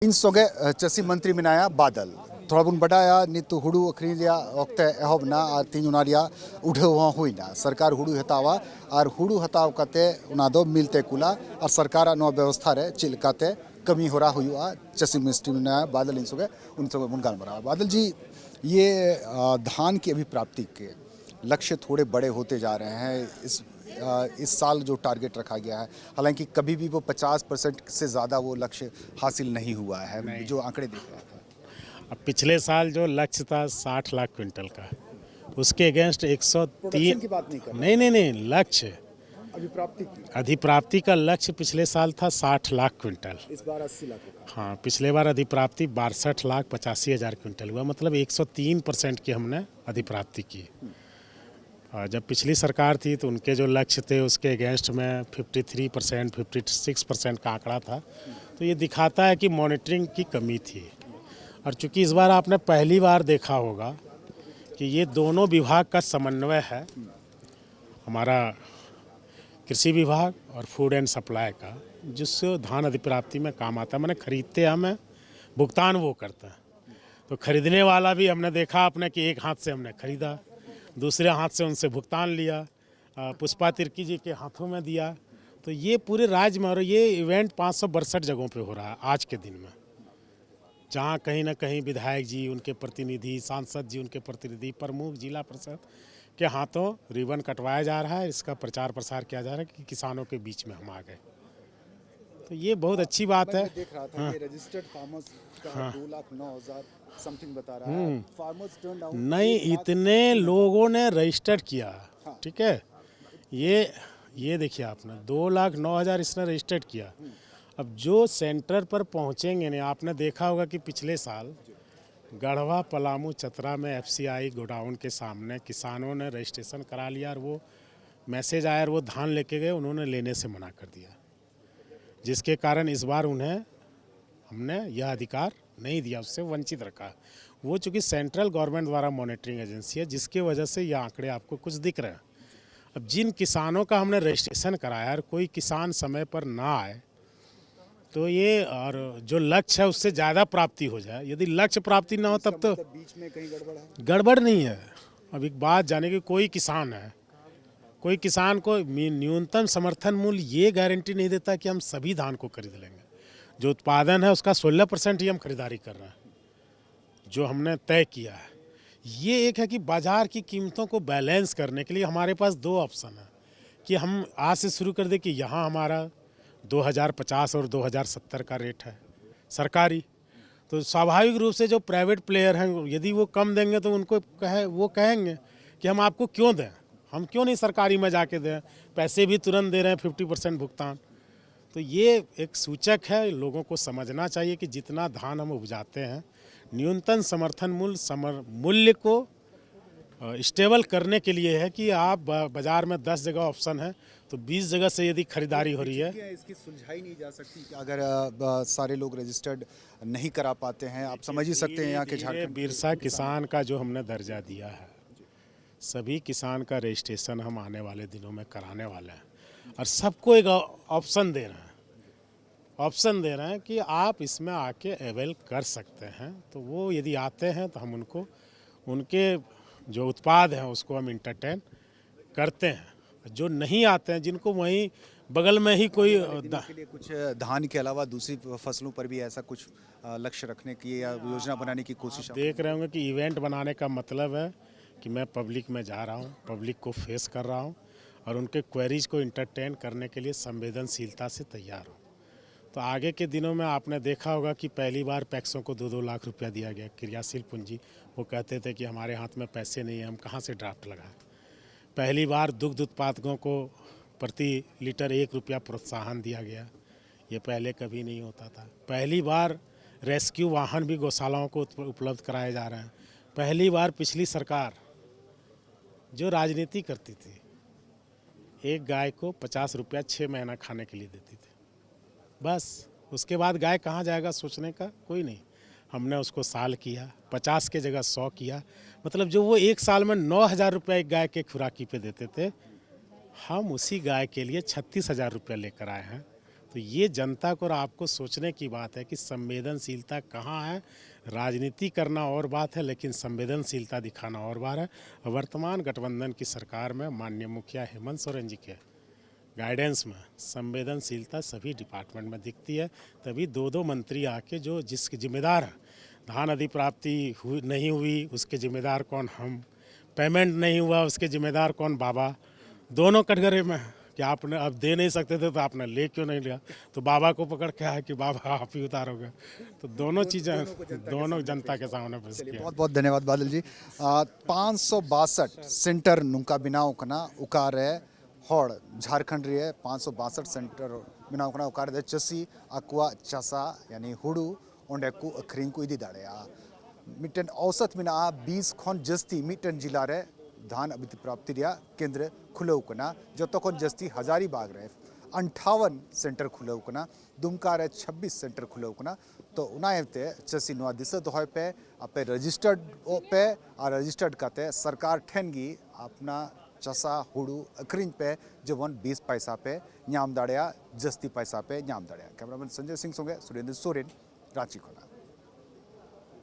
इन सोगे चसी मंत्री मिनाया बादल थोड़ा बुन बडाया नित हुडू अखरीलिया वक्त एहबना और तीन उनारिया उठाव हुईना सरकार हुडू हतावा और हुडू हताव कते उना दो मिलते कुला और सरकार नो व्यवस्था रे चिलकाते कमी हो रहा हुआ चसी मिनिस्ट्री मिनाया बादल इन सोगे बुन गालमरा बादल जी ये धान की अभी प्राप्ति के लक्ष्य थोड़े बड़े होते जा रहे हैं। इस साल जो टारगेट रखा गया है, हालांकि कभी भी वो 50% से ज़्यादा वो लक्ष्य हासिल नहीं हुआ है जो आंकड़े देख रहे थे। अब पिछले साल जो लक्ष्य था 60 लाख क्विंटल का, उसके अगेंस्ट 103 की बात नहीं कर रहा। नहीं लक्ष्य अधिप्राप्ति का लक्ष्य पिछले साल था 60 लाख क्विंटल। इस बार 80 लाख का। हाँ, पिछले बार अधिप्राप्ति 62,85,000 क्विंटल हुआ, मतलब 103% की हमने अधिप्राप्ति की। जब पिछली सरकार थी तो उनके जो लक्ष्य थे उसके अगेंस्ट में 53%, 56% का आंकड़ा था। तो ये दिखाता है कि मॉनिटरिंग की कमी थी। और चूंकि इस बार आपने पहली बार देखा होगा कि ये दोनों विभाग का समन्वय है, हमारा कृषि विभाग और फूड एंड सप्लाई का, जिससे धान अधिप्राप्ति में काम आता है। मैंने खरीदते हमें भुगतान वो करता है, तो खरीदने वाला भी हमने देखा आपने कि एक हाथ से हमने खरीदा, दूसरे हाथ से उनसे भुगतान लिया, पुष्पा तिर्की जी के हाथों में दिया। तो ये पूरे राज्य में, और ये इवेंट 562 जगहों पे हो रहा है आज के दिन में, जहाँ कहीं ना कहीं विधायक जी, उनके प्रतिनिधि, सांसद जी, उनके प्रतिनिधि, प्रमुख, जिला परिषद के हाथों रिबन कटवाया जा रहा है। इसका प्रचार प्रसार किया जा रहा है कि किसानों के बीच में हम आ गए। तो ये बहुत अच्छी बात है। देख रहा था कि रजिस्टर्ड फार्मर्स का 2,09,000 समथिंग बता रहा है। फार्मर्स टर्न डाउन नहीं, इतने लोगों ने रजिस्टर्ड किया। ठीक है, ये देखिए आपने 2,09,000 इसने रजिस्टर्ड किया। अब जो सेंटर पर पहुंचेंगे नहीं, आपने देखा होगा कि पिछले साल गढ़वा, पलामू, चतरा में एफसीआई गोडाउन के सामने किसानों ने रजिस्ट्रेशन करा लिया और वो मैसेज आया और वो धान लेके गए, उन्होंने लेने से मना कर दिया, जिसके कारण इस बार उन्हें हमने यह अधिकार नहीं दिया, उससे वंचित रखा। वो चूँकि सेंट्रल गवर्नमेंट द्वारा मॉनिटरिंग एजेंसी है, जिसकी वजह से ये आंकड़े आपको कुछ दिख रहे हैं। अब जिन किसानों का हमने रजिस्ट्रेशन कराया और कोई किसान समय पर ना आए, तो ये और जो लक्ष्य है उससे ज़्यादा प्राप्ति हो जाए, यदि लक्ष्य प्राप्ति ना हो तब तो बीच में कहीं गड़बड़ है। गड़बड़ नहीं है। अब एक बात जाने की, कोई किसान है, कोई किसान को न्यूनतम समर्थन मूल्य ये गारंटी नहीं देता कि हम सभी धान को खरीद लेंगे। जो उत्पादन है उसका 16% ही हम खरीदारी कर रहे हैं, जो हमने तय किया है। ये एक है कि बाजार की कीमतों को बैलेंस करने के लिए हमारे पास दो ऑप्शन है कि हम आज से शुरू कर दें कि यहाँ हमारा 2050 और 2070 का रेट है सरकारी, तो स्वाभाविक रूप से जो प्राइवेट प्लेयर हैं यदि वो कम देंगे तो उनको वो कहेंगे कि हम आपको क्यों दें, हम क्यों नहीं सरकारी में जाके दें, पैसे भी तुरंत दे रहे हैं, 50% भुगतान। तो ये एक सूचक है, लोगों को समझना चाहिए कि जितना धान हम उपजाते हैं, न्यूनतम समर्थन मूल्य को स्टेबल करने के लिए है कि आप बाज़ार में 10 जगह ऑप्शन है तो 20 जगह से यदि खरीदारी हो रही है, इसकी सुलझाई नहीं जा सकती कि अगर सारे लोग रजिस्टर्ड नहीं करा पाते हैं। आप समझ ही सकते हैं यहाँ के झारखंड बिरसा किसान का जो हमने दर्जा दिया है, सभी किसान का रजिस्ट्रेशन हम आने वाले दिनों में कराने वाले हैं और सबको एक ऑप्शन दे रहे हैं कि आप इसमें आके अवेल कर सकते हैं। तो वो यदि आते हैं तो हम उनको, उनके जो उत्पाद हैं उसको हम इंटरटेन करते हैं। जो नहीं आते हैं, जिनको वहीं बगल में ही कोई के लिए कुछ धान के अलावा दूसरी फसलों पर भी ऐसा कुछ लक्ष्य रखने की या योजना बनाने की कोशिश देख रहे होंगे कि इवेंट बनाने का मतलब है कि मैं पब्लिक में जा रहा हूँ, पब्लिक को फेस कर रहा हूँ और उनके क्वेरीज को इंटरटेन करने के लिए संवेदनशीलता से तैयार हूँ। तो आगे के दिनों में आपने देखा होगा कि पहली बार पैक्सों को 2-2 लाख रुपया दिया गया, क्रियाशील पूंजी। वो कहते थे कि हमारे हाथ में पैसे नहीं है, हम कहाँ से ड्राफ्ट लगाएं। पहली बार दुग्ध उत्पादकों को प्रति लीटर 1 रुपया प्रोत्साहन दिया गया, ये पहले कभी नहीं होता था। पहली बार रेस्क्यू वाहन भी गौशालाओं को उपलब्ध कराए जा रहे हैं। पहली बार पिछली सरकार जो राजनीति करती थी, एक गाय को 50 रुपया 6 महीना खाने के लिए देती थी, बस। उसके बाद गाय कहाँ जाएगा सोचने का कोई नहीं। हमने उसको साल किया, 50 के जगह 100 किया, मतलब जो वो एक साल में 9,000 रुपया एक गाय के खुराकी पे देते थे, हम उसी गाय के लिए 36,000 रुपया लेकर आए हैं तो ये जनता को और आपको सोचने की बात है कि संवेदनशीलता कहाँ है। राजनीति करना और बात है, लेकिन संवेदनशीलता दिखाना और बात है। वर्तमान गठबंधन की सरकार में माननीय मुखिया हेमंत सोरेन जी के गाइडेंस में संवेदनशीलता सभी डिपार्टमेंट में दिखती है। तभी दो दो मंत्री आके जो जिसके जिम्मेदार है, धान अधिप्राप्ति नहीं हुई उसके जिम्मेदार कौन हम, पेमेंट नहीं हुआ उसके जिम्मेदार कौन बाबा, दोनों कटघरे में है कि आपने अब दे नहीं सकते थे तो आपने ले क्यों नहीं लिया, तो बाबा को पकड़ के है कि बाबा आप ही उतारोगे। तो दोनों चीज़ें दोनों जनता के सामने पेश किया। बहुत बहुत धन्यवाद बादल जी। 562 सेंटर नुका बिनाव कना उकारे हॉड़ झारखंड रे 562 सेंटर बिनाव कना उकारे दे चसी अक्वा चसा यानी हुडू ओंडे को अखरीन को इदी दाड़ेया मिटन औसत मिना 20 खन जस्ती मिटन जिला रे धान अभिति प्राप्ति रिया केंद्र खुलौ कना जतो खन जस्ती हजारीबाग रे 58 सेंटर खुलौ कना दुमका रे 26 सेंटर खुलौ कना तो उनायते चसी नुआ दिसत होय पे आपे रजिस्टर्ड पे आ रजिस्टर्ड काते सरकार ठेनगी अपना चसा हुडू अखरीन पे जवन 20 पैसा पे न्याम दाड़िया जस्ती पैसा पे न्याम दाड़िया। कैमरामैन संजय सिंह संगे सुरेंद्र सोरेन रांची खोला।